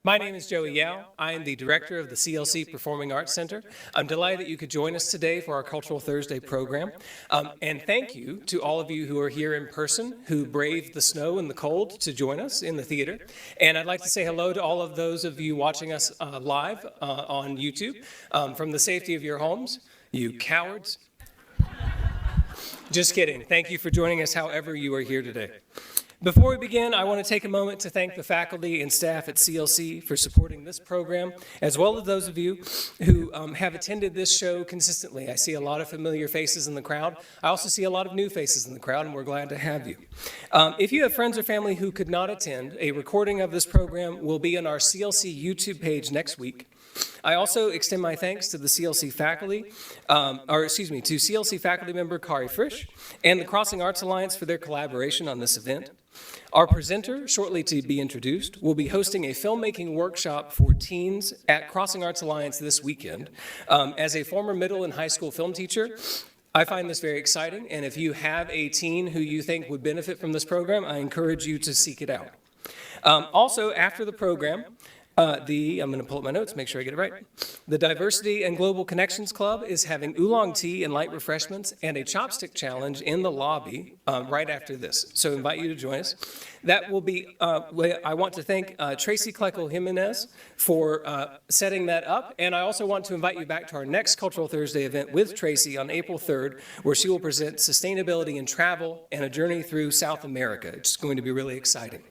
My name is Joey Yao. I am the director of the CLC Performing Arts Center. I'm delighted that you could join us today for our Cultural Thursday program. And thank you to all of you who are here in person, who braved the snow and the cold to join us in the theater. And I'd like to say hello to all of those of you watching us live on YouTube from the safety of your homes, you cowards. Just kidding. Thank you for joining us however you are here today. Before we begin, I want to take a moment to thank the faculty and staff at CLC for supporting this program, as well as those of you who have attended this show consistently. I see a lot of familiar faces in the crowd. I also see a lot of new faces in the crowd, and we're glad to have you. If you have friends or family who could not attend, a recording of this program will be on our CLC YouTube page next week. I also extend my thanks to the CLC faculty, to CLC faculty member Kari Frisch and the Crossing Arts Alliance for their collaboration on this event. Our presenter, shortly to be introduced, will be hosting a filmmaking workshop for teens at Crossing Arts Alliance this weekend. As a former middle and high school film teacher, I find this very exciting, and if you have a teen who you think would benefit from this program, I encourage you to seek it out. Also, after the program, I'm going to pull up my notes, make sure I get it right. The Diversity and Global Connections Club is having oolong tea and light refreshments and a chopstick challenge in the lobby right after this. So I invite you to join us. That will be, I want to thank Tracy Kleckel Jimenez for setting that up. And I also want to invite you back to our next Cultural Thursday event with Tracy on April 3rd, where she will present Sustainability in Travel and a Journey Through South America. It's going to be really exciting.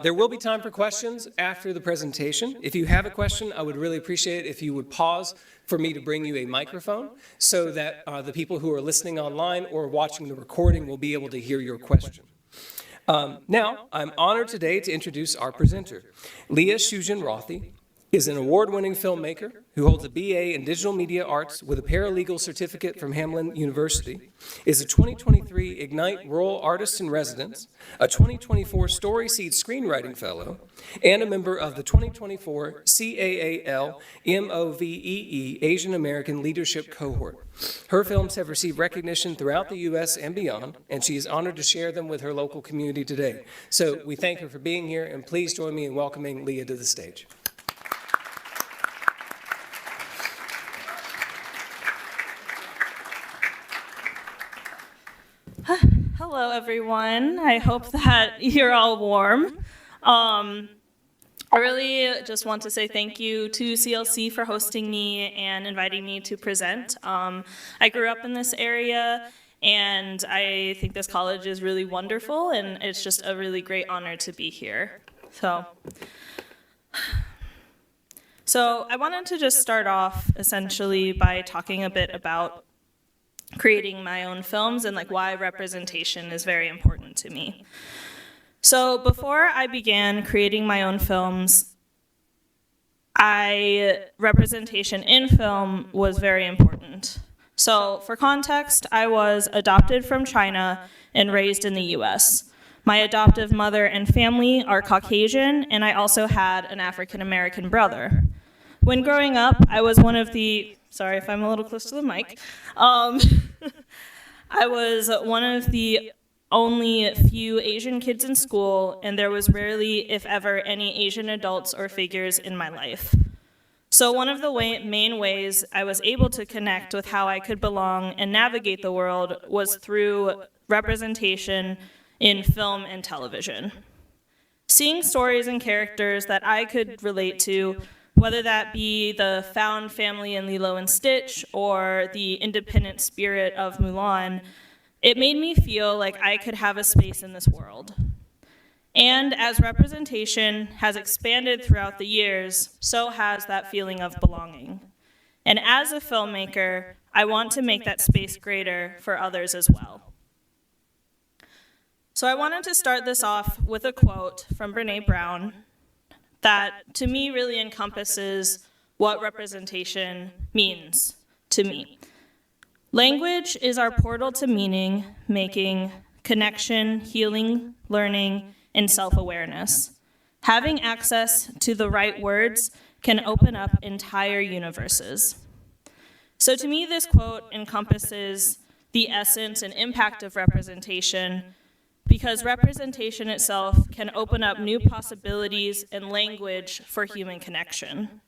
There will be time for questions after the presentation. If you have a question, I would really appreciate it if you would pause for me to bring you a microphone so that the people who are listening online or watching the recording will be able to hear your question. Now, I'm honored today to introduce our presenter. Leah Shujin-Rothy is an award-winning filmmaker who holds a BA in Digital Media Arts with a paralegal certificate from Hamline University, is a 2023 Ignite Rural Artist in Residence, a 2024 Story Seed Screenwriting Fellow, and a member of the 2024 CAAL MOVEE Asian American Leadership Cohort. Her films have received recognition throughout the U.S. and beyond, and she is honored to share them with her local community today. So we thank her for being here, and please join me in welcoming Leah to the stage. Hello, everyone. I hope that you're all warm. I really just want to say thank you to CLC for hosting me and inviting me to present. I grew up in this area, and I think this college is really wonderful, and it's just a really great honor to be here. So I wanted to just start off essentially by talking a bit about creating my own films and why representation is very important to me. So before I began creating my own films, representation in film was very important. So for context, I was adopted from China and raised in the US. My adoptive mother and family are Caucasian, and I also had an African American brother. When growing up, I was one of the, sorry if I'm a little close to the mic, I was one of the only few Asian kids in school, and there was rarely, if ever, any Asian adults or figures in my life. So one of the main ways I was able to connect with how I could belong and navigate the world was through representation in film and television. Seeing stories and characters that I could relate to, whether that be the found family in Lilo and Stitch or the independent spirit of Mulan, it made me feel like I could have a space in this world. And as representation has expanded throughout the years, so has that feeling of belonging. And as a filmmaker, I want to make that space greater for others as well. So I wanted to start this off with a quote from Brené Brown that to me really encompasses what representation means to me. Language is our portal to meaning, making, connection, healing, learning, and self-awareness. Having access to the right words can open up entire universes. So to me, this quote encompasses the essence and impact of representation because representation itself can open up new possibilities and language for human connection.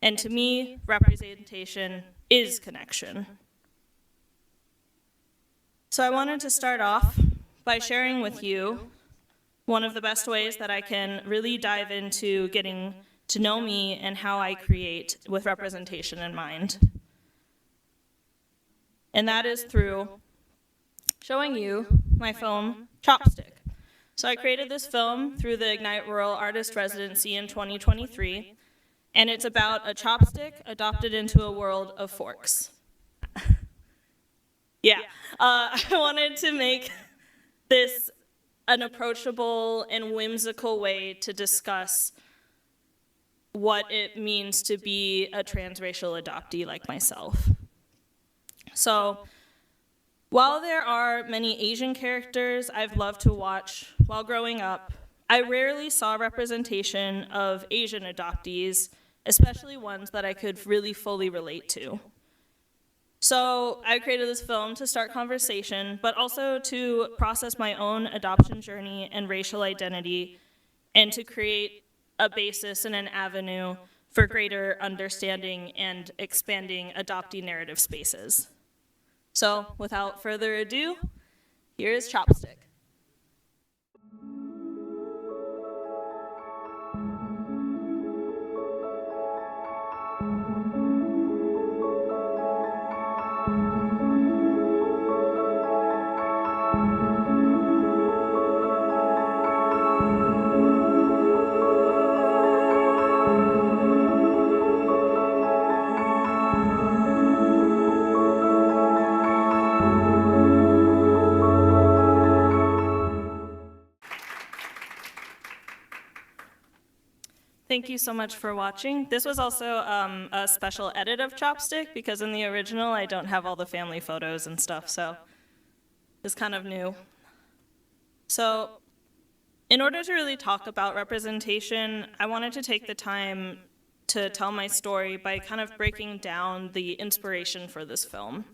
And to me, representation is connection. So I wanted to start off by sharing with you one of the best ways that I can really dive into getting to know me and how I create with representation in mind. And that is through showing you my film, Chopstick. So I created this film through the Ignite Rural Artist Residency in 2023, and it's about a chopstick adopted into a world of forks. Yeah, I wanted to make this an approachable and whimsical way to discuss what it means to be a transracial adoptee like myself. So, while there are many Asian characters I've loved to watch while growing up, I rarely saw representation of Asian adoptees, especially ones that I could really fully relate to. So I created this film to start conversation, but also to process my own adoption journey and racial identity, and to create a basis and an avenue for greater understanding and expanding adoptee narrative spaces. So without further ado, here is Chopstick. Thank you so much for watching. This was also a special edit of Chopstick, because in the original I don't have all the family photos and stuff, so it's kind of new. So in order to really talk about representation, I wanted to take the time to tell my story by kind of breaking down the inspiration for this film.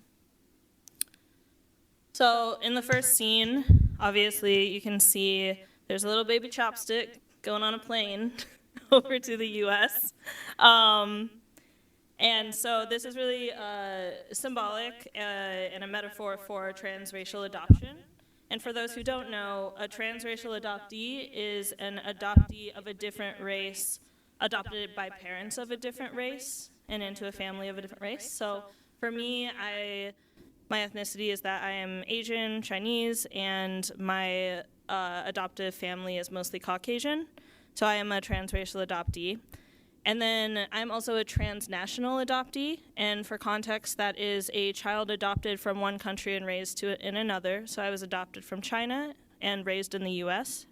So in the first scene, obviously you can see there's a little baby Chopstick going on a plane over to the US. And so this is really symbolic and a metaphor for transracial adoption. And for those who don't know, a transracial adoptee is an adoptee of a different race, adopted by parents of a different race and into a family of a different race. So for me, my ethnicity is that I am Asian, Chinese, and my adoptive family is mostly Caucasian. So I am a transracial adoptee. And then I'm also a transnational adoptee, and for context, that is a child adopted from one country and raised in another. So I was adopted from China and raised in the US.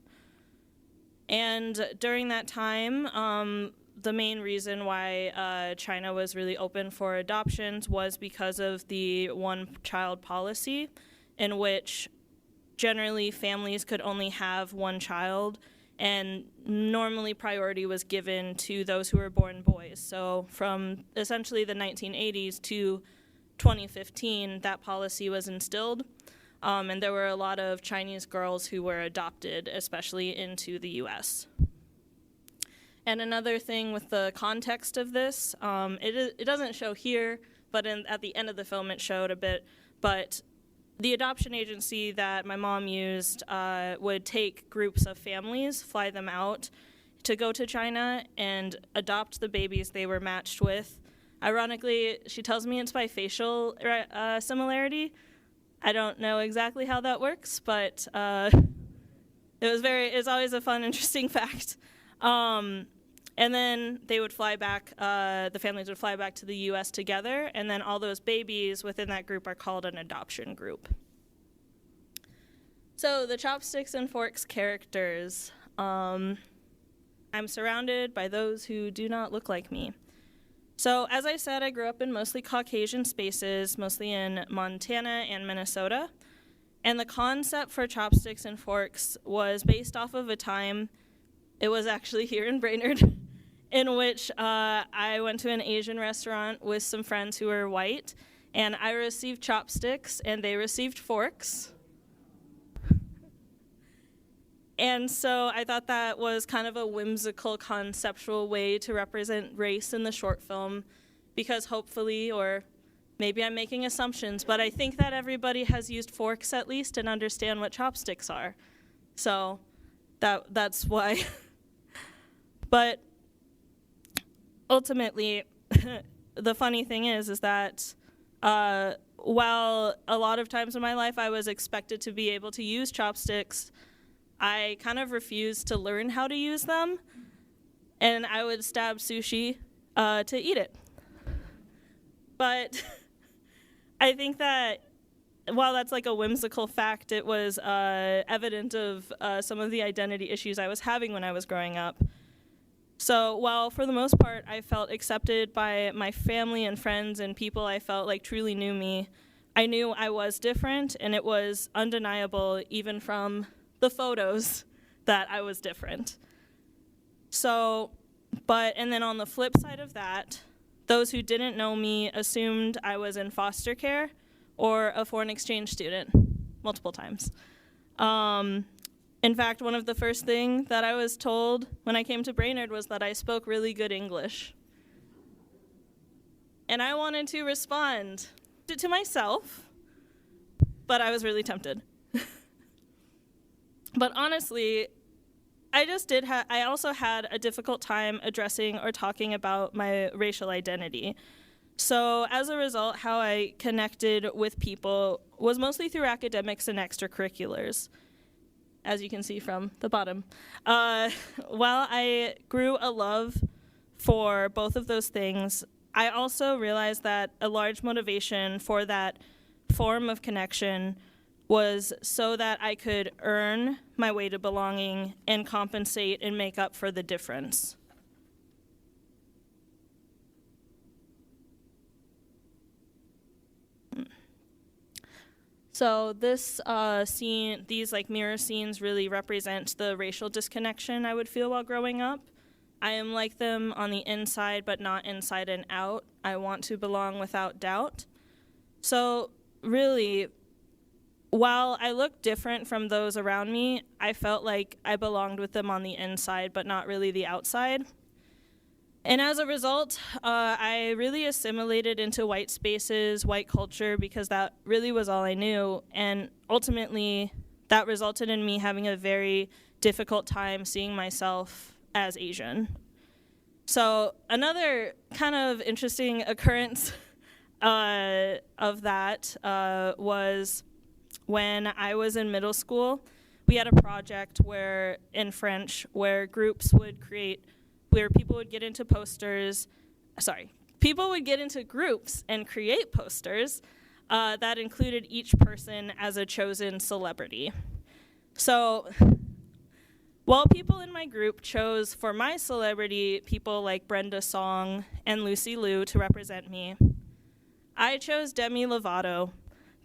And during that time, the main reason why China was really open for adoptions was because of the one-child policy, in which generally families could only have one child, and normally priority was given to those who were born boys. So from essentially the 1980s to 2015, that policy was instilled, and there were a lot of Chinese girls who were adopted, especially into the US. And another thing with the context of this, it doesn't show here, but at the end of the film it showed a bit, but the adoption agency that my mom used would take groups of families, fly them out to go to China and adopt the babies they were matched with. Ironically, she tells me it's by facial similarity. I don't know exactly how that works, but it's always a fun, interesting fact. And then they would fly back, the families would fly back to the US together, and then all those babies within that group are called an adoption group. So the Chopsticks and Forks characters, I'm surrounded by those who do not look like me. So as I said, I grew up in mostly Caucasian spaces, mostly in Montana and Minnesota. And the concept for Chopsticks and Forks was based off of a time, it was actually here in Brainerd, in which I went to an Asian restaurant with some friends who were white, and I received chopsticks and they received forks. And so I thought that was kind of a whimsical, conceptual way to represent race in the short film, because hopefully, or maybe I'm making assumptions, but I think that everybody has used forks at least and understand what chopsticks are. So that's why. But ultimately, the funny thing is that while a lot of times in my life I was expected to be able to use chopsticks, I kind of refused to learn how to use them, and I would stab sushi to eat it. But I think that while that's like a whimsical fact, it was evident of some of the identity issues I was having when I was growing up. So while for the most part I felt accepted by my family and friends and people I felt like truly knew me, I knew I was different, and it was undeniable even from the photos that I was different. So, and then on the flip side of that, those who didn't know me assumed I was in foster care or a foreign exchange student multiple times. In fact, one of the first things that I was told when I came to Brainerd was that I spoke really good English. And I wanted to respond to myself, but I was really tempted. But honestly, I also had a difficult time addressing or talking about my racial identity. So as a result, how I connected with people was mostly through academics and extracurriculars, as you can see from the bottom. While I grew a love for both of those things, I also realized that a large motivation for that form of connection was so that I could earn my way to belonging and compensate and make up for the difference. So this scene, these like mirror scenes really represent the racial disconnection I would feel while growing up. I am like them on the inside, but not inside and out. I want to belong without doubt. So really, while I looked different from those around me, I felt like I belonged with them on the inside, but not really the outside. And as a result, I really assimilated into white spaces, white culture, because that really was all I knew. And ultimately, that resulted in me having a very difficult time seeing myself as Asian. So another kind of interesting occurrence of that was when I was in middle school. We had a project where, in French, where groups would create, where people would get into people would get into groups and create posters that included each person as a chosen celebrity. So while people in my group chose for my celebrity people like Brenda Song and Lucy Liu to represent me, I chose Demi Lovato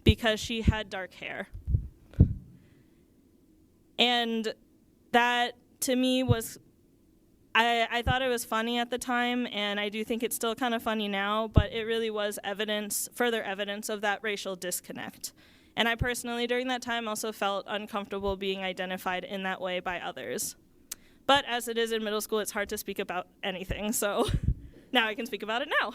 because she had dark hair. And that, to me, was, I thought it was funny at the time, and I do think it's still kind of funny now, but it really was further evidence of that racial disconnect. And I personally, during that time, also felt uncomfortable being identified in that way by others. But as it is in middle school, it's hard to speak about anything, so now I can speak about it now.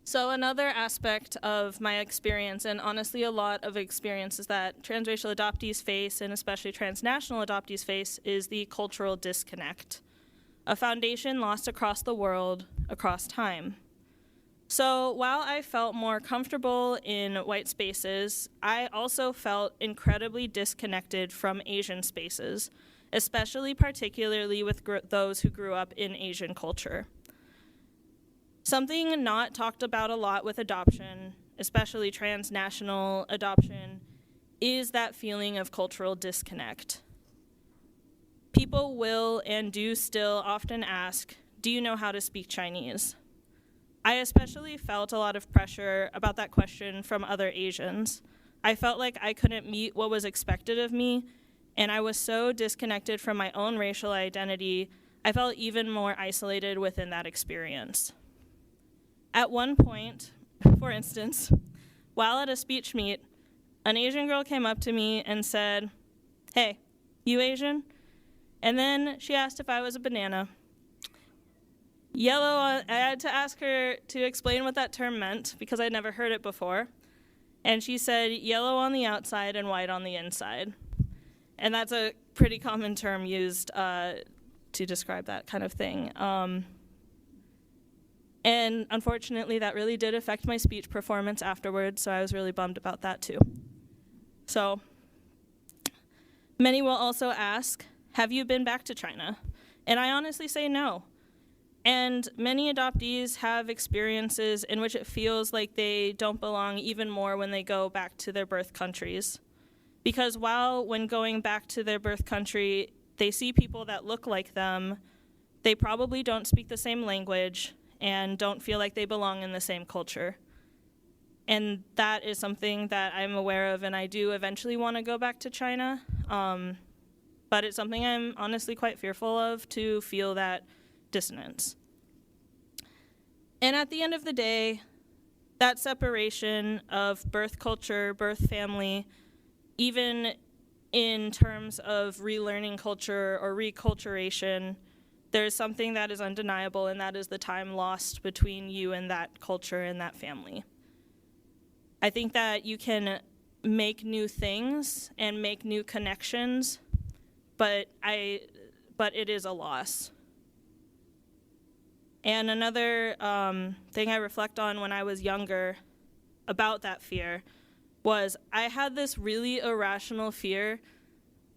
So another aspect of my experience, and honestly a lot of experiences that transracial adoptees face, and especially transnational adoptees face, is the cultural disconnect, a foundation lost across the world, across time. So while I felt more comfortable in white spaces, I also felt incredibly disconnected from Asian spaces, particularly with those who grew up in Asian culture. Something not talked about a lot with adoption, especially transnational adoption, is that feeling of cultural disconnect. People will and do still often ask, "Do you know how to speak Chinese?" I especially felt a lot of pressure about that question from other Asians. I felt like I couldn't meet what was expected of me, and I was so disconnected from my own racial identity, I felt even more isolated within that experience. At one point, for instance, while at a speech meet, an Asian girl came up to me and said, "Hey, you Asian?" And then she asked if I was a banana. Yellow, I had to ask her to explain what that term meant because I'd never heard it before. And she said, "Yellow on the outside and white on the inside." And that's a pretty common term used to describe that kind of thing. And unfortunately, that really did affect my speech performance afterwards, so I was really bummed about that too. So, many will also ask, have you been back to China? And I honestly say no. And many adoptees have experiences in which it feels like they don't belong even more when they go back to their birth countries. Because when going back to their birth country, they see people that look like them, they probably don't speak the same language and don't feel like they belong in the same culture. And that is something that I'm aware of, and I do eventually want to go back to China. But it's something I'm honestly quite fearful of, to feel that dissonance. And at the end of the day, that separation of birth culture, birth family, even in terms of relearning culture or reculturation, there's something that is undeniable, and that is the time lost between you and that culture and that family. I think that you can make new things and make new connections, but it is a loss. And another thing I reflect on when I was younger about that fear was I had this really irrational fear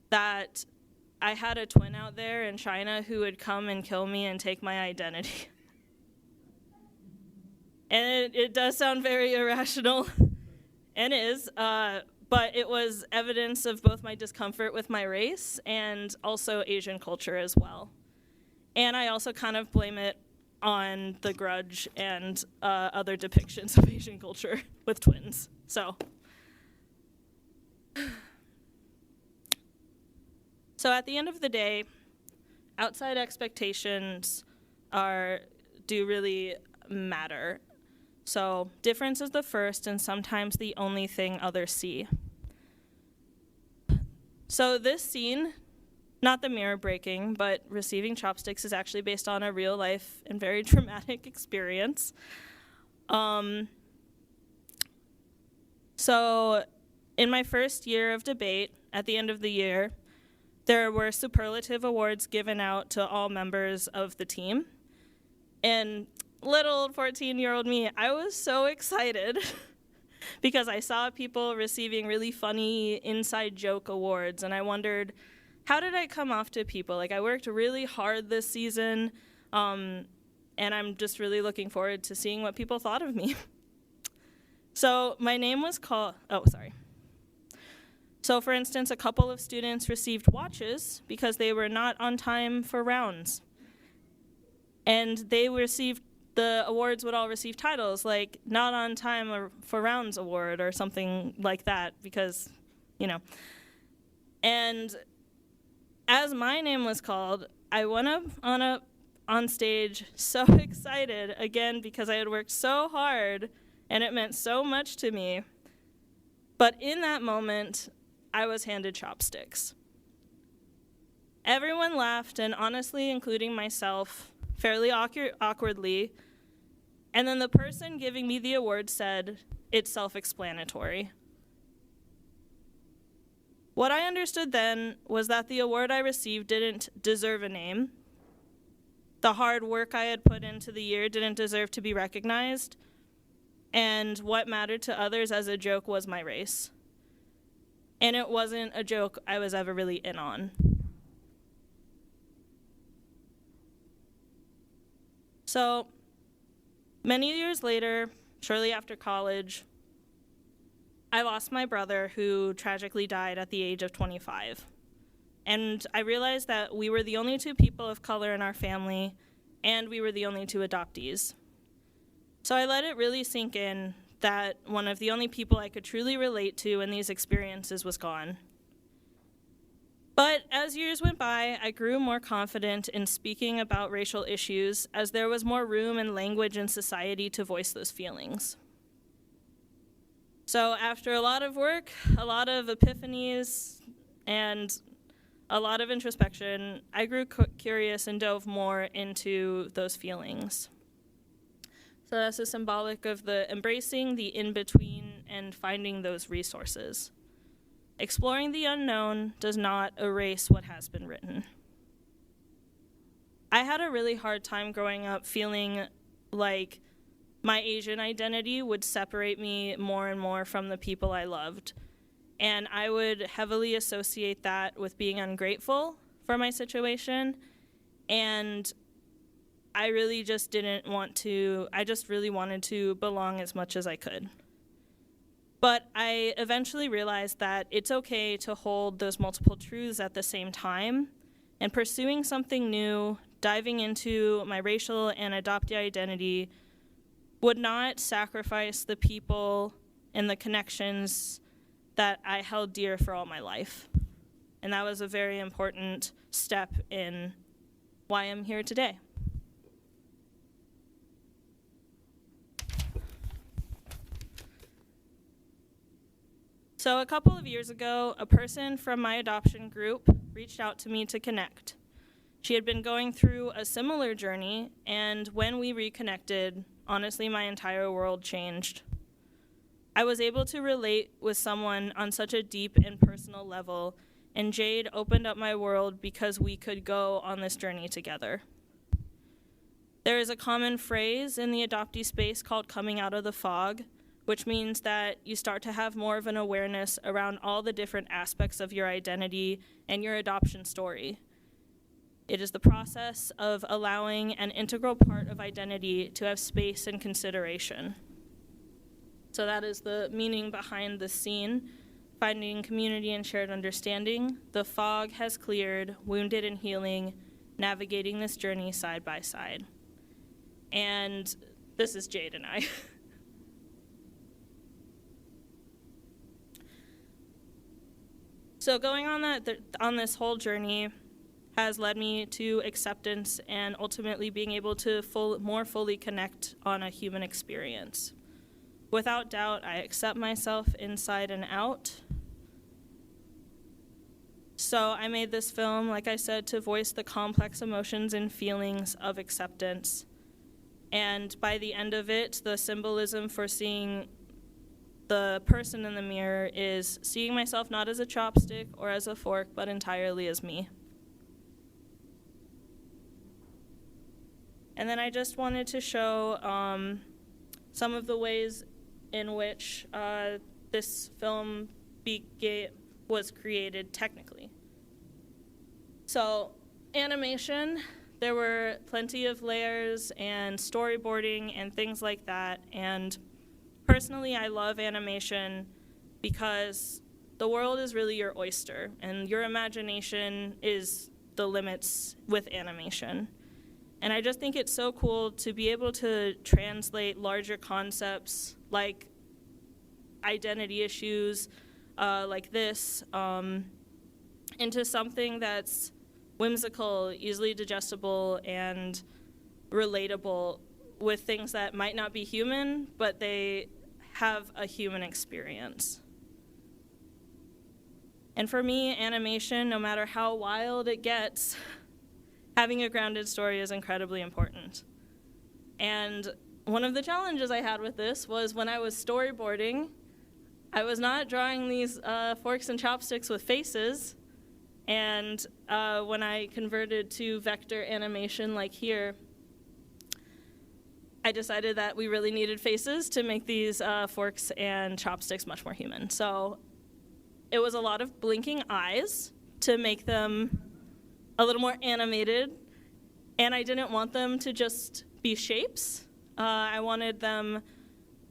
that I had a twin out there in China who would come and kill me and take my identity. And it does sound very irrational, and is, but it was evidence of both my discomfort with my race and also Asian culture as well. And I also kind of blame it on The Grudge and other depictions of Asian culture with twins. So at the end of the day, outside expectations do really matter. So difference is the first and sometimes the only thing others see. So this scene, not the mirror breaking, but receiving chopsticks, is actually based on a real life and very traumatic experience. So in my first year of debate, at the end of the year, there were superlative awards given out to all members of the team. And little 14-year-old me, I was so excited because I saw people receiving really funny inside joke awards, and I wondered, how did I come off to people? Like, I worked really hard this season, and I'm just really looking forward to seeing what people thought of me. So my name was called, So for instance, a couple of students received watches because they were not on time for rounds. And the awards would all receive titles like not on time for rounds award or something like that because, And as my name was called, I went up on stage so excited, again, because I had worked so hard and it meant so much to me. But in that moment, I was handed chopsticks. Everyone laughed, and honestly, including myself, fairly awkwardly. And then the person giving me the award said, "It's self-explanatory." What I understood then was that the award I received didn't deserve a name. The hard work I had put into the year didn't deserve to be recognized. And what mattered to others as a joke was my race. And it wasn't a joke I was ever really in on. So, many years later, shortly after college, I lost my brother, who tragically died at the age of 25. And I realized that we were the only two people of color in our family, and we were the only two adoptees. So I let it really sink in that one of the only people I could truly relate to in these experiences was gone. But as years went by, I grew more confident in speaking about racial issues as there was more room and language in society to voice those feelings. So after a lot of work, a lot of epiphanies, and a lot of introspection, I grew curious and dove more into those feelings. So that's a symbolic of the embracing the in-between and finding those resources. Exploring the unknown does not erase what has been written. I had a really hard time growing up feeling like my Asian identity would separate me more and more from the people I loved. And I would heavily associate that with being ungrateful for my situation. And I really just didn't want to, I just really wanted to belong as much as I could. But I eventually realized that it's okay to hold those multiple truths at the same time, and pursuing something new, diving into my racial and adoptee identity, would not sacrifice the people and the connections that I held dear for all my life. And that was a very important step in why I'm here today. So a couple of years ago, a person from my adoption group reached out to me to connect. She had been going through a similar journey, and when we reconnected, honestly, my entire world changed. I was able to relate with someone on such a deep and personal level, and Jade opened up my world because we could go on this journey together. There is a common phrase in the adoptee space called coming out of the fog, which means that you start to have more of an awareness around all the different aspects of your identity and your adoption story. It is the process of allowing an integral part of identity to have space and consideration. So that is the meaning behind the scene, finding community and shared understanding. The fog has cleared, wounded and healing, navigating this journey side by side. And this is Jade and I. So going on this whole journey has led me to acceptance and ultimately being able to more fully connect on a human experience. Without doubt, I accept myself inside and out. So I made this film, like I said, to voice the complex emotions and feelings of acceptance. And by the end of it, the symbolism for seeing the person in the mirror is seeing myself not as a chopstick or as a fork, but entirely as me. And then I just wanted to show some of the ways in which this film was created technically. So animation, there were plenty of layers and storyboarding and things like that. And personally, I love animation because the world is really your oyster, and your imagination is the limits with animation. And I just think it's so cool to be able to translate larger concepts like identity issues like this into something that's whimsical, easily digestible, and relatable with things that might not be human, but they have a human experience. And for me, animation, no matter how wild it gets, having a grounded story is incredibly important. And one of the challenges I had with this was when I was storyboarding, I was not drawing these forks and chopsticks with faces. And when I converted to vector animation like here, I decided that we really needed faces to make these forks and chopsticks much more human. So it was a lot of blinking eyes to make them a little more animated, and I didn't want them to just be shapes. I wanted them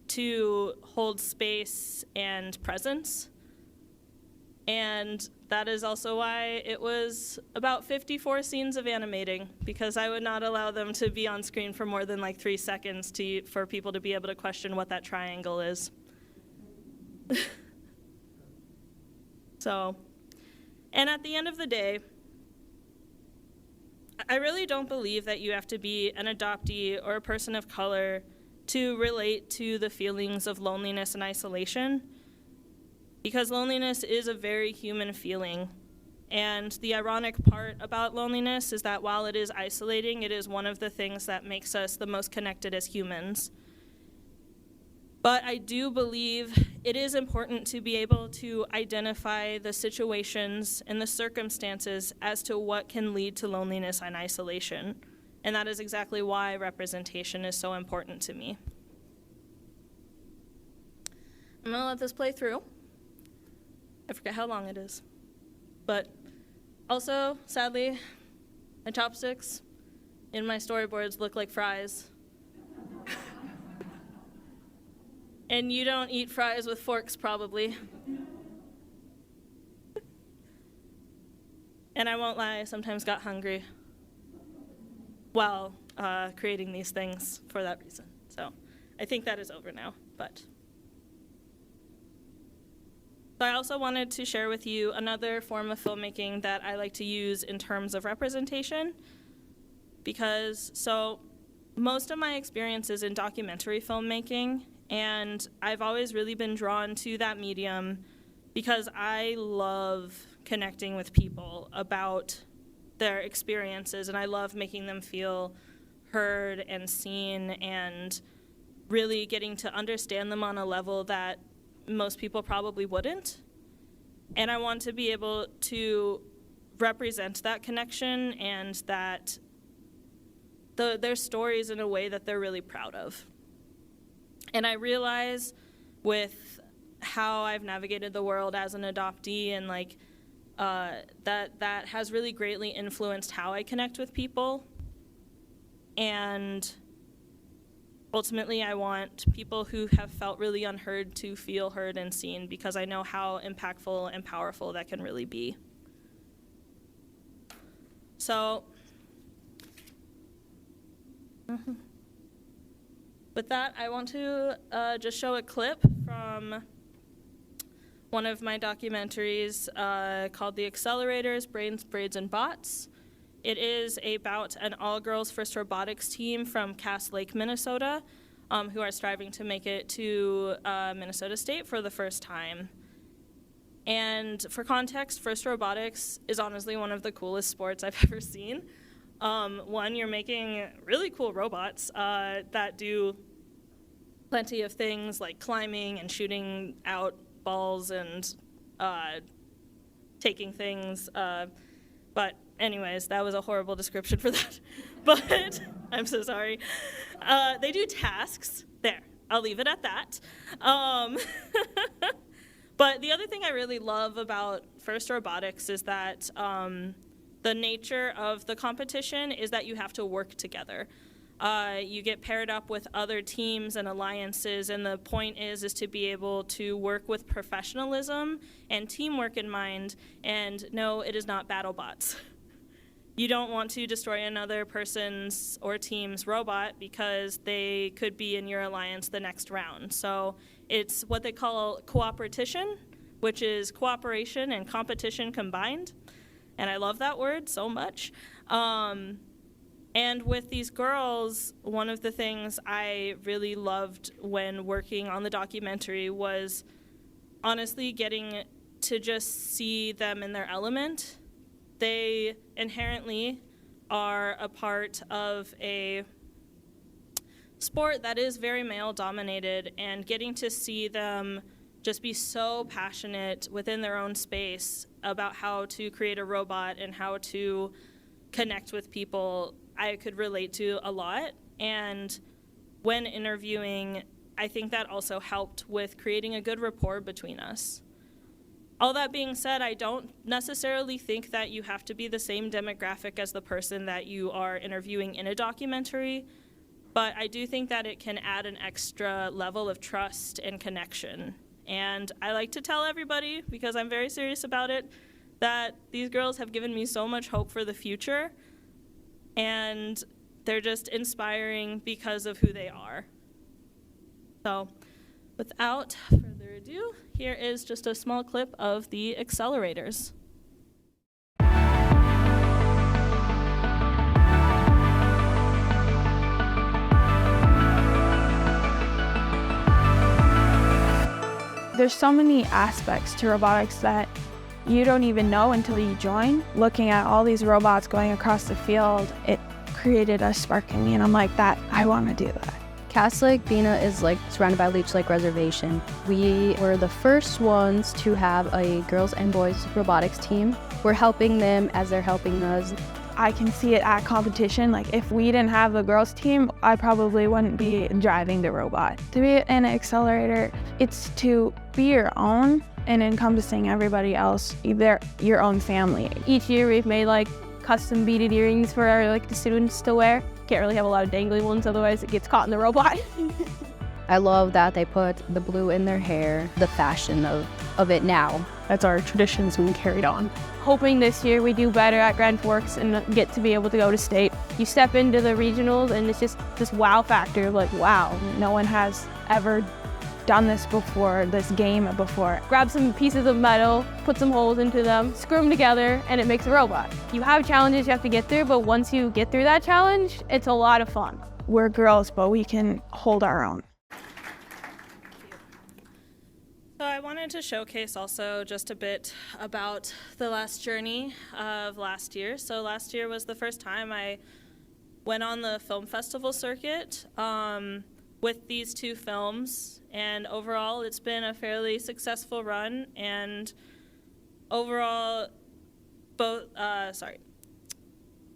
to hold space and presence, and that is also why it was about 54 scenes of animating, because I would not allow them to be on screen for more than like 3 seconds for people to be able to question what that triangle is. So, and at the end of the day, I really don't believe that you have to be an adoptee or a person of color to relate to the feelings of loneliness and isolation, because loneliness is a very human feeling. And the ironic part about loneliness is that while it is isolating, it is one of the things that makes us the most connected as humans. But I do believe it is important to be able to identify the situations and the circumstances as to what can lead to loneliness and isolation. And that is exactly why representation is so important to me. I'm gonna let this play through. I forget how long it is. But also, sadly, my chopsticks in my storyboards look like fries. And you don't eat fries with forks, probably. And I won't lie, I sometimes got hungry while creating these things for that reason. So I think that is over now, but. So I also wanted to share with you another form of filmmaking that I like to use in terms of representation, because most of my experience is in documentary filmmaking, and I've always really been drawn to that medium because I love connecting with people about their experiences, and I love making them feel heard and seen and really getting to understand them on a level that most people probably wouldn't. And I want to be able to represent that connection and that their stories in a way that they're really proud of. And I realize with how I've navigated the world as an adoptee and that has really greatly influenced how I connect with people. And ultimately, I want people who have felt really unheard to feel heard and seen, because I know how impactful and powerful that can really be. So, with that, I want to just show a clip from one of my documentaries called The Accelerators, Brains, Braids, and Bots. It is about an all-girls FIRST robotics team from Cass Lake, Minnesota, who are striving to make it to Minnesota State for the first time. And for context, FIRST robotics is honestly one of the coolest sports I've ever seen. One, you're making really cool robots that do plenty of things like climbing and shooting out balls and taking things. But anyways, that was a horrible description for that. But I'm so sorry. They do tasks. There, I'll leave it at that. But the other thing I really love about FIRST Robotics is that the nature of the competition is that you have to work together. You get paired up with other teams and alliances, and the point is to be able to work with professionalism and teamwork in mind, and no, it is not battle bots. You don't want to destroy another person's or team's robot because they could be in your alliance the next round. So it's what they call cooperation, which is cooperation and competition combined. And I love that word so much. And with these girls, one of the things I really loved when working on the documentary was honestly getting to just see them in their element. They inherently are a part of a sport that is very male-dominated, and getting to see them just be so passionate within their own space about how to create a robot and how to connect with people, I could relate to a lot. And when interviewing, I think that also helped with creating a good rapport between us. All that being said, I don't necessarily think that you have to be the same demographic as the person that you are interviewing in a documentary, but I do think that it can add an extra level of trust and connection. And I like to tell everybody, because I'm very serious about it, that these girls have given me so much hope for the future, and they're just inspiring because of who they are. So, without further ado, here is just a small clip of the Accelerators. There's so many aspects to robotics that you don't even know until you join. Looking at all these robots going across the field, it created a spark in me, and I'm like, I want to do that. Cass Lake Bina is surrounded by Leech Lake Reservation. We were the first ones to have a girls and boys robotics team. We're helping them as they're helping us. I can see it at competition. If we didn't have the girls team, I probably wouldn't be driving the robot. To be an accelerator, it's to be your own and encompassing everybody else, either your own family. Each year we've made custom beaded earrings for our the students to wear. Can't really have a lot of dangly ones, otherwise it gets caught in the robot. I love that they put the blue in their hair, the fashion of it now. That's our traditions being carried on. Hoping this year we do better at Grand Forks and get to be able to go to state. You step into the regionals and it's just this wow factor of wow, No one has ever done this before, this game before. grab some pieces of metal, put some holes into them, screw them together, and it makes a robot. You have challenges you have to get through, but once you get through that challenge, it's a lot of fun. We're girls, but we can hold our own. So I wanted to showcase also just a bit about the last journey of last year. So last year was the first time I went on the film festival circuit with these two films, and overall it's been a fairly successful run, and overall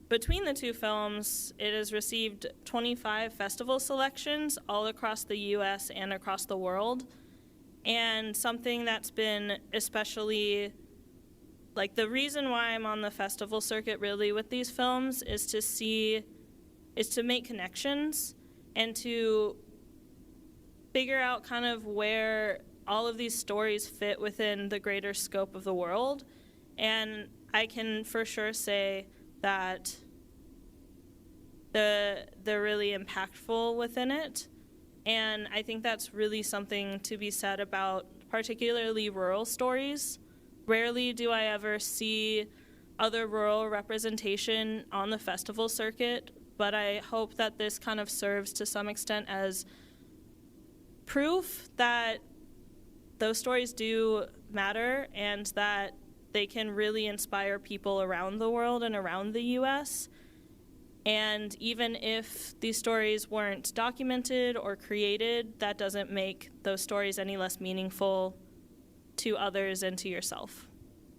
between the two films, it has received 25 festival selections all across the US and across the world. And something that's been especially, the reason why I'm on the festival circuit really with these films is to make connections and to figure out kind of where all of these stories fit within the greater scope of the world. And I can for sure say that they're really impactful within it. And I think that's really something to be said about particularly rural stories. Rarely do I ever see other rural representation on the festival circuit, but I hope that this kind of serves to some extent as proof that those stories do matter and that they can really inspire people around the world and around the US. And even if these stories weren't documented or created, that doesn't make those stories any less meaningful to others and to yourself.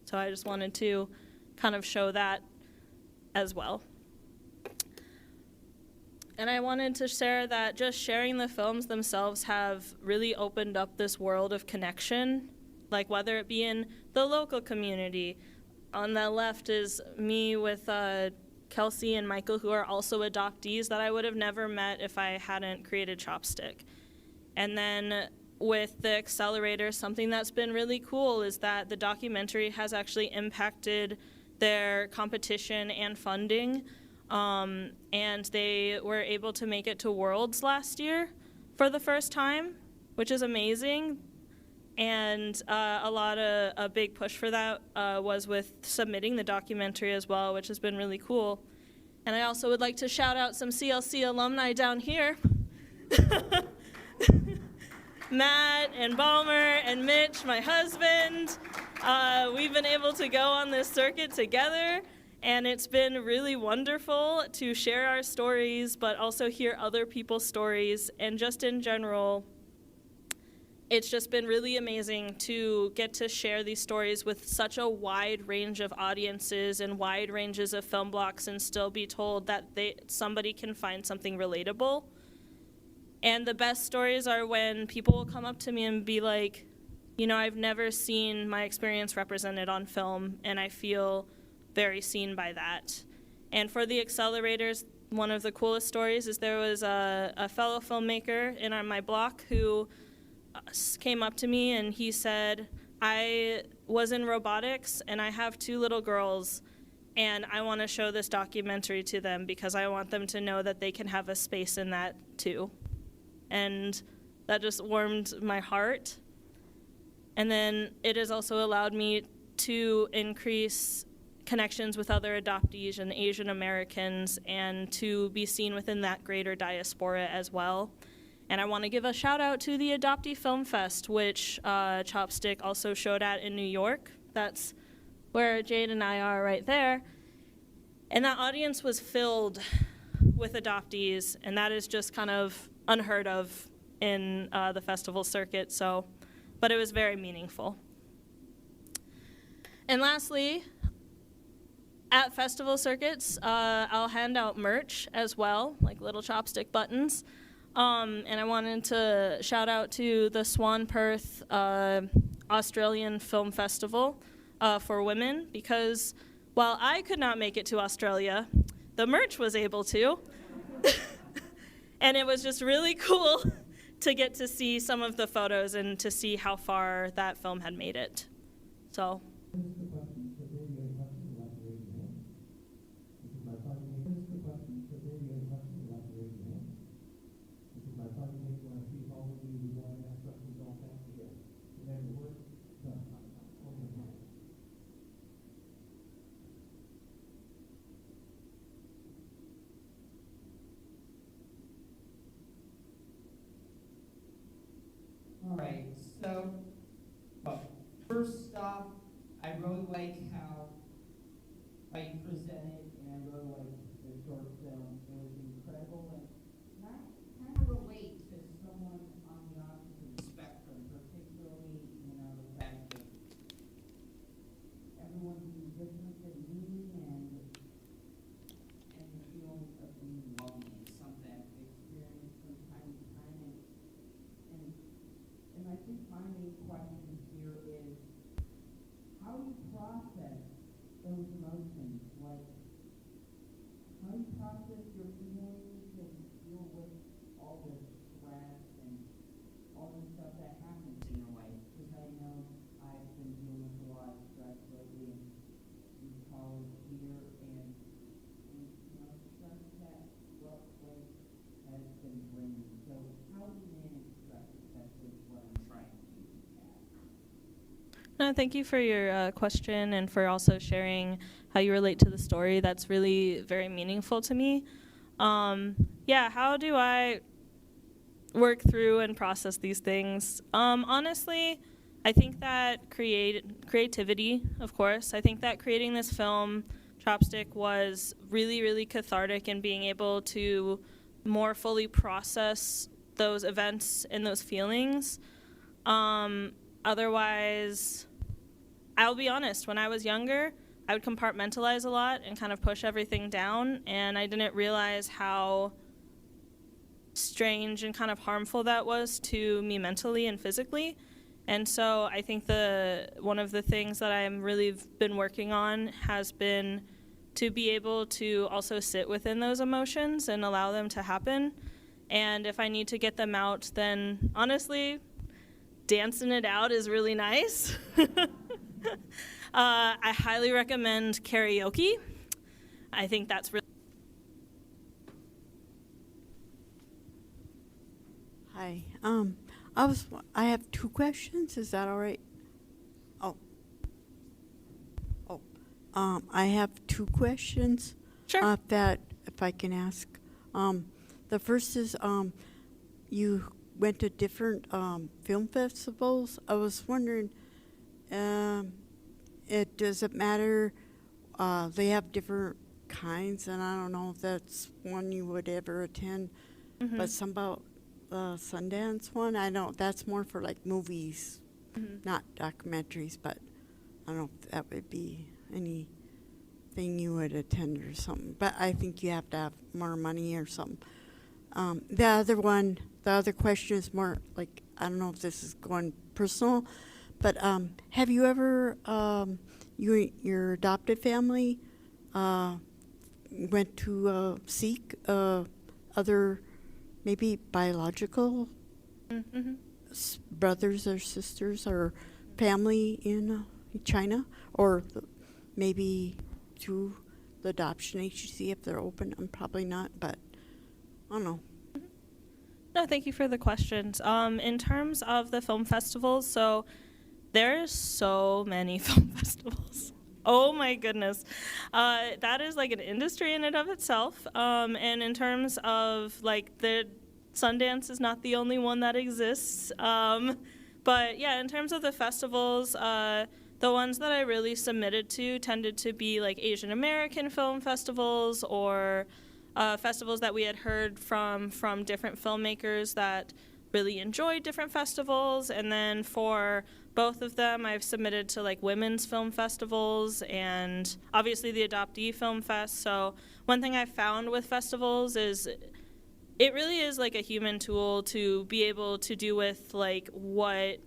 So I just wanted to kind of show that as well. And I wanted to share that just sharing the films themselves have really opened up this world of connection, whether it be in the local community. On the left is me with Kelsey and Michael, who are also adoptees that I would have never met if I hadn't created Chopstick. And then with the accelerator, something that's been really cool is that the documentary has actually impacted their competition and funding. And they were able to make it to Worlds last year for the first time, which is amazing. And a big push for that was with submitting the documentary as well, which has been really cool. And I also would like to shout out some CLC alumni down here. Matt and Balmer and Mitch, my husband. We've been able to go on this circuit together, and it's been really wonderful to share our stories, but also hear other people's stories, and just in general, it's just been really amazing to get to share these stories with such a wide range of audiences and wide ranges of film blocks and still be told that somebody can find something relatable. And the best stories are when people will come up to me and be like, I've never seen my experience represented on film, and I feel very seen by that. And for the accelerators, one of the coolest stories is there was a fellow filmmaker in my block who came up to me and he said, I was in robotics and I have 2 little girls and I want to show this documentary to them because I want them to know that they can have a space in that too. And that just warmed my heart. And then it has also allowed me to increase connections with other adoptees and Asian Americans and to be seen within that greater diaspora as well. And I want to give a shout out to the Adoptee Film Fest, which Chopstick also showed at in New York. That's where Jade and I are right there. And that audience was filled with adoptees, and that is just kind of unheard of in the festival circuit, but it was very meaningful. And lastly, at festival circuits, I'll hand out merch as well, like little chopstick buttons. And I wanted to shout out to the Swan Perth Australian Film Festival for women, because while I could not make it to Australia, the merch was able to. And it was just really cool to get to see some of the photos and to see how far that film had made it. So. All right, so, well, first off, I really like how you presented, and I really like the short film. It was incredible, and I kind of relate to someone on the opposite spectrum, particularly, the fact that everyone being different than me, and the feeling of being lonely is something I've experienced from time to time, and I think my main question here is, how do you process those emotions? Like, how do you process your feelings and deal with all the stress and all the stuff that happens in your life? Because I know I've been dealing with a lot of stress lately in college here, and stress that workplace has been bringing. So how do you manage stress, especially what I'm trying to do at? No, thank you for your question and for also sharing how you relate to the story. That's really very meaningful to me. How do I work through and process these things? Honestly, I think that creativity, of course. I think that creating this film, Chopstick, was really, really cathartic in being able to more fully process those events and those feelings. Otherwise, I'll be honest, when I was younger, I would compartmentalize a lot and kind of push everything down, and I didn't realize how strange and kind of harmful that was to me mentally and physically. And so I think one of the things that I'm really been working on has been to be able to also sit within those emotions and allow them to happen. And if I need to get them out, then honestly, dancing it out is really nice. I highly recommend karaoke. I think that's really... Hi. I have two questions. Is that all right? I have two questions. Sure. If I can ask. The first is, you went to different film festivals. I was wondering, does it matter? They have different kinds, and I don't know if that's one you would ever attend. Mm-hmm. But some about the Sundance one, I know that's more for like movies, not documentaries. But I don't know if that would be anything you would attend or something. But I think you have to have more money or something. The other question is more like, I don't know if this is going personal, but have you ever, your adopted family went to seek other maybe biological brothers or sisters or family in China, or maybe through the adoption agency if they're open? I'm probably not, but I don't know. No, thank you for the questions. In terms of the film festivals, so there's so many film festivals. Oh my goodness. That is like an industry in and of itself. And in terms of like the Sundance is not the only one that exists. But yeah, in terms of the festivals, the ones that I really submitted to tended to be like Asian American film festivals or festivals that we had heard from different filmmakers that really enjoyed different festivals. And then for both of them, I've submitted to like women's film festivals and obviously the Adoptee Film Fest. So one thing I've found with festivals is it really is like a human tool to be able to do with like what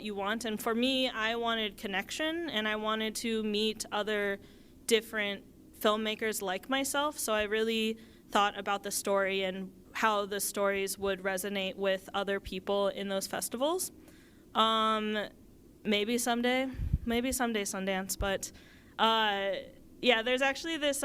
you want. And for me, I wanted connection and I wanted to meet other different filmmakers like myself. So I really thought about the story and how the stories would resonate with other people in those festivals. Maybe someday Sundance, but yeah, there's actually this,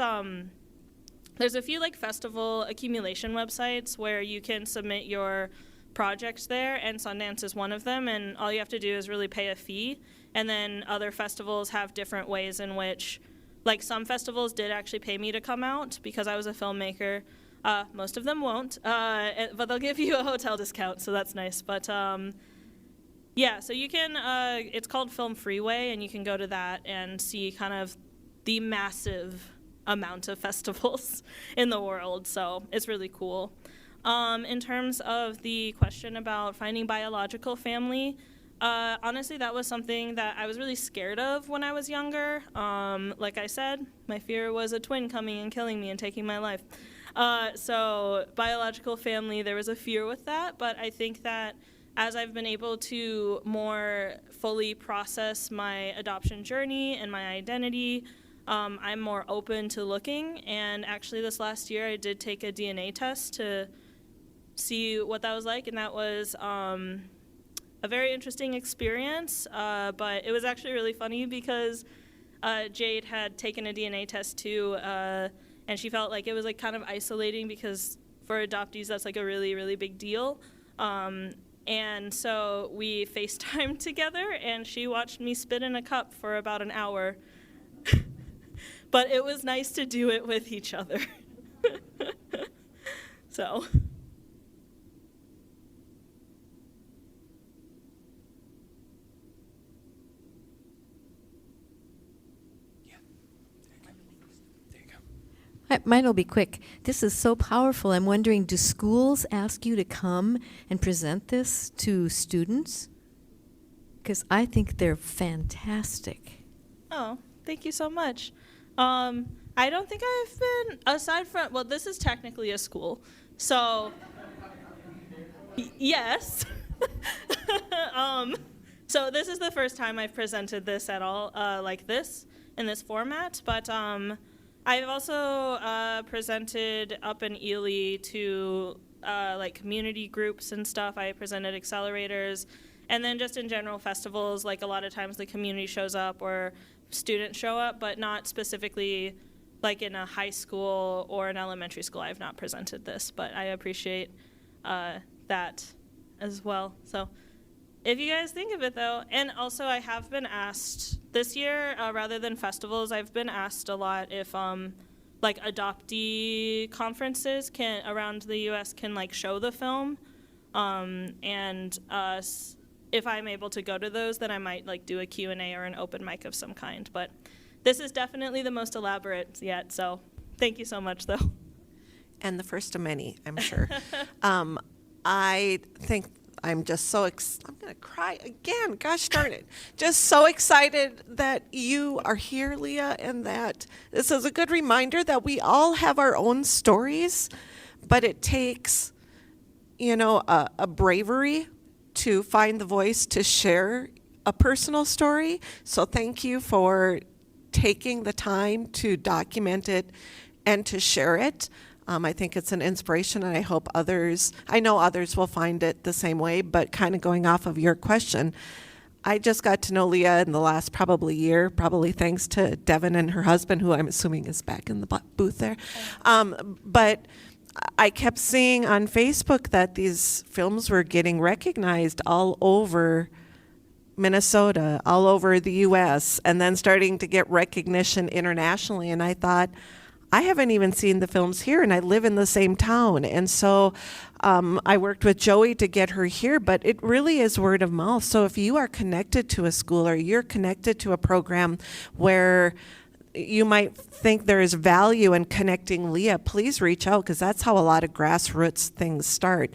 there's a few like festival accumulation websites where you can submit your projects there, and Sundance is one of them, and all you have to do is really pay a fee. And then other festivals have different ways in which, like some festivals did actually pay me to come out because I was a filmmaker. Most of them won't, but they'll give you a hotel discount, so that's nice. But yeah, so you can, it's called Film Freeway, and you can go to that and see kind of the massive amount of festivals in the world, so it's really cool. In terms of the question about finding biological family, honestly, that was something that I was really scared of when I was younger. Like I said, my fear was a twin coming and killing me and taking my life. So biological family, there was a fear with that, but I think that as I've been able to more fully process my adoption journey and my identity, I'm more open to looking. And actually this last year I did take a DNA test to see what that was like, and that was a very interesting experience, but it was actually really funny because Jade had taken a DNA test too, and she felt like it was like kind of isolating because for adoptees that's like a really, really big deal. And so we FaceTimed together, and she watched me spit in a cup for about an hour. But it was nice to do it with each other. So. Mine will be quick. This is so powerful. I'm wondering, do schools ask you to come and present this to students? Because I think they're fantastic. Oh, thank you so much. I don't think I've been, aside from, well, this is technically a school, so yes. So this is the first time I've presented this at all, like this, in this format, but I've also presented up in Ely to like community groups and stuff. I presented accelerators, and then just in general festivals, like a lot of times the community shows up or students show up, but not specifically like in a high school or an elementary school. I have not presented this, but I appreciate that as well. So if you guys think of it though, and also I have been asked this year, rather than festivals, I've been asked a lot if like adoptee conferences can around the US can like show the film, and if I'm able to go to those, then I might like do a Q&A or an open mic of some kind. But this is definitely the most elaborate yet, so thank you so much though. And the first of many, I'm sure. I think I'm just so I'm going to cry again. Gosh darn it. Just so excited that you are here, Leah, and that this is a good reminder that we all have our own stories, but it takes, you know, a bravery to find the voice to share a personal story. So thank you for taking the time to document it and to share it. I think it's an inspiration, and I hope I know others will find it the same way, but kind of going off of your question, I just got to know Leah in the last probably year, probably thanks to Devin and her husband, who I'm assuming is back in the booth there. But I kept seeing on Facebook that these films were getting recognized all over Minnesota, all over the U.S., and then starting to get recognition internationally, and I thought, I haven't even seen the films here, and I live in the same town. And so I worked with Joey to get her here, but it really is word of mouth. So if you are connected to a school or you're connected to a program where you might think there is value in connecting Leah, please reach out, because that's how a lot of grassroots things start.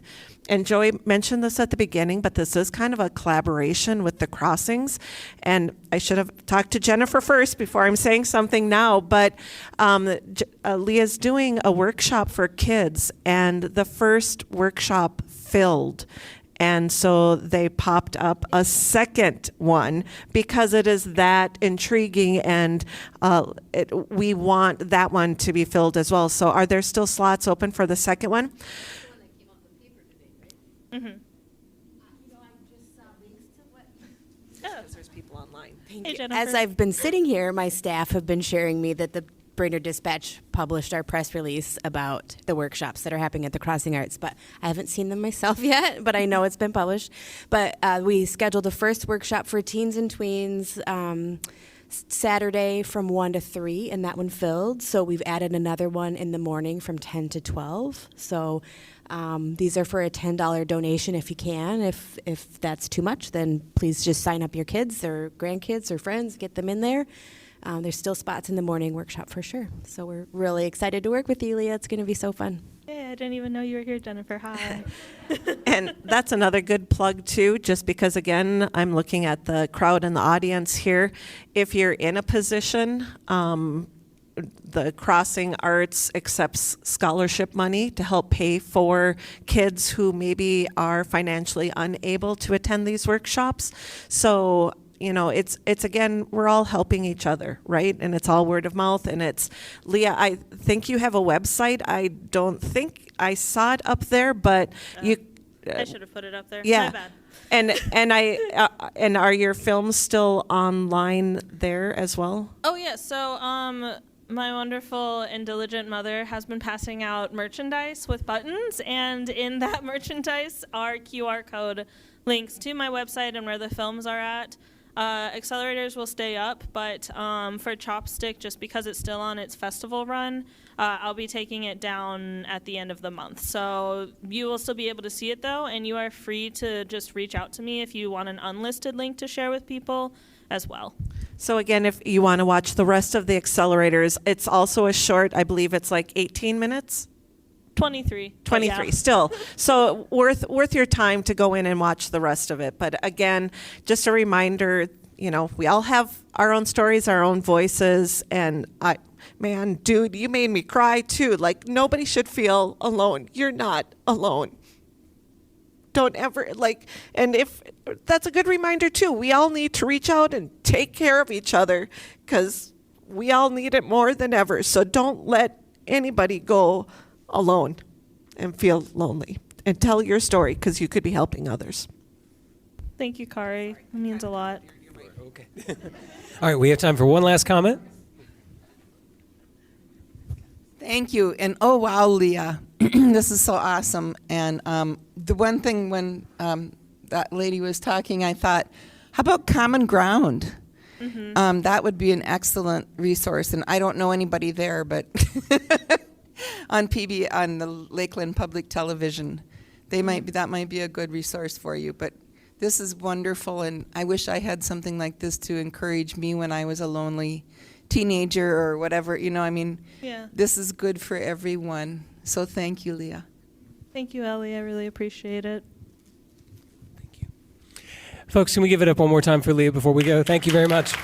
And Joey mentioned this at the beginning, but this is kind of a collaboration with the Crossings. And I should have talked to Jennifer first before I'm saying something now, but Leah's doing a workshop for kids, and the first workshop filled. And so they popped up a second one because it is that intriguing, and we want that one to be filled as well. So are there still slots open for the second one? Mm-hmm. There's people online. Hey, Jennifer. As I've been sitting here, my staff have been sharing me that the Brainerd Dispatch published our press release about the workshops that are happening at the Crossing Arts, but I haven't seen them myself yet, but I know it's been published. But we scheduled the first workshop for teens and tweens Saturday from 1 to 3, and that one filled. So we've added another one in the morning from 10 to 12. So these are for a $10 donation if you can. If that's too much, then please just sign up your kids or grandkids or friends, get them in there. There's still spots in the morning workshop for sure. So we're really excited to work with you, Leah. It's going to be so fun. Yeah, I didn't even know you were here, Jennifer. Hi. And that's another good plug too, just because again, I'm looking at the crowd and the audience here. If you're in a position, the Crossing Arts accepts scholarship money to help pay for kids who maybe are financially unable to attend these workshops. So, you know, it's again, we're all helping each other, right? And it's all word of mouth. And it's, Leah, I think you have a website. I don't think I saw it up there, but you. I should have put it up there. Yeah. My bad. And are your films still online there as well? Oh yeah, so my wonderful and diligent mother has been passing out merchandise with buttons, and in that merchandise are QR code links to my website and where the films are at. Accelerators will stay up, but for Chopstick, just because it's still on its festival run, I'll be taking it down at the end of the month. So you will still be able to see it though, and you are free to just reach out to me if you want an unlisted link to share with people as well. So again, if you want to watch the rest of the Accelerators, it's also a short, I believe it's like 18 minutes? 23. 23, yeah. Still. So worth your time to go in and watch the rest of it. But again, just a reminder, you know, we all have our own stories, our own voices, and man, dude, you made me cry too. Like, nobody should feel alone. You're not alone. Don't ever, and if that's a good reminder too, we all need to reach out and take care of each other, because we all need it more than ever. So don't let anybody go alone and feel lonely, and tell your story, because you could be helping others. Thank you, Kari. It means a lot. Okay. All right, we have time for one last comment. Thank you. And oh, wow, Leah, this is so awesome. And the one thing when that lady was talking, I thought, how about Common Ground? Mm-hmm. That would be an excellent resource. And I don't know anybody there, but on the Lakeland Public Television, that might be a good resource for you. But this is wonderful, and I wish I had something like this to encourage me when I was a lonely teenager or whatever. You know, I mean, yeah. This is good for everyone. So thank you, Leah. Thank you, Ellie. I really appreciate it. Thank you. Folks, can we give it up one more time for Leah before we go? Thank you very much.